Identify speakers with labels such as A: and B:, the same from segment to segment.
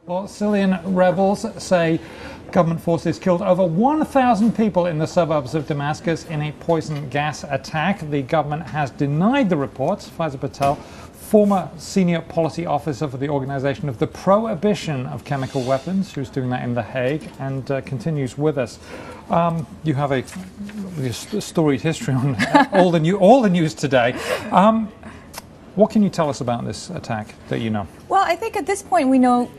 A: Well, Syrian rebels say government forces killed over 1,000 people in the suburbs of Damascus in a poison gas attack. The government has denied the reports. Faiza Patel, former senior policy officer for the Organization of the Prohibition of Chemical Weapons, she was doing that in The Hague, and continues with us. You have a storied history on all the news today. What can you tell us about this attack that you know?
B: Well, I think at this point we know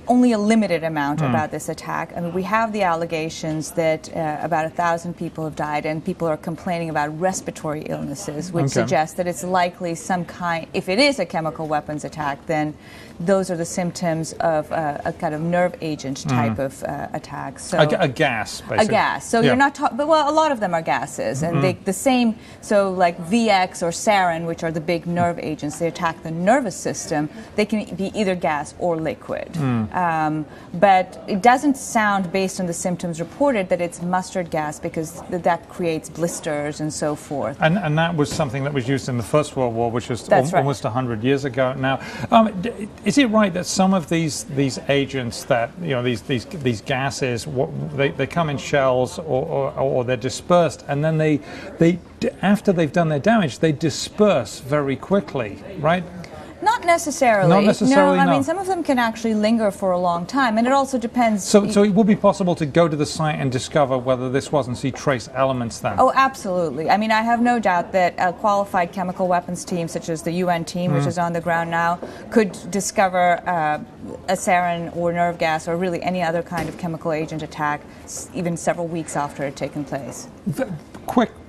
B: only a limited amount about this attack. I mean, we have the allegations that about 1,000 people have died, and people are complaining about respiratory illnesses, which suggests that it's likely some kind, if it is a chemical weapons attack, then those are the symptoms of a kind of nerve agent type of attack. So
A: a gas, basically.
B: A gas. So you're not talking, but well, a lot of them are gases, and the same. So like VX or sarin, which are the big nerve agents, they attack the nervous system. They can be either gas or liquid. But it doesn't sound, based on the symptoms reported, that it's mustard gas, because that creates blisters and so forth.
A: And that was something that was used in the First World War, which was almost 100 years ago now. Is it right that some of these agents, that these gases, they come in shells or they're dispersed, and then they after they've done their damage, they disperse very quickly, right?
B: Not necessarily.
A: Not necessarily.
B: No, I mean, some of them can actually linger for a long time, and it also depends.
A: So it would be possible to go to the site and discover whether this was, and see trace elements then?
B: Oh, absolutely. I mean, I have no doubt that a qualified chemical weapons team, such as the UN team, which is on the ground now, could discover a sarin or nerve gas or really any other kind of chemical agent attack even several weeks after it had taken place.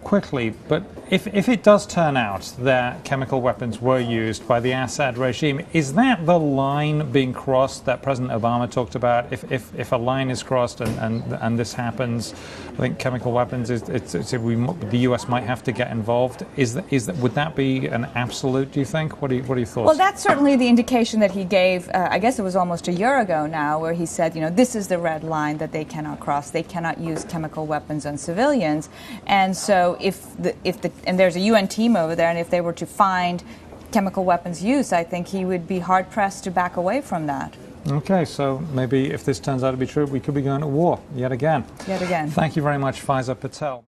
A: Quickly, but if it does turn out that chemical weapons were used by the Assad regime, is that the line being crossed that President Obama talked about? If a line is crossed and this happens, I think chemical weapons the U.S. might have to get involved. Would that be an absolute? Do you think? What are your thoughts?
B: Well, that's certainly the indication that he gave. I guess it was almost a year ago now, where he said, this is the red line that they cannot cross. They cannot use chemical weapons on civilians, and so and there's a UN team over there, and if they were to find chemical weapons use, I think he would be hard pressed to back away from that.
A: Okay, so maybe if this turns out to be true, we could be going to war yet again.
B: Yet again.
A: Thank you very much, Faiza Patel.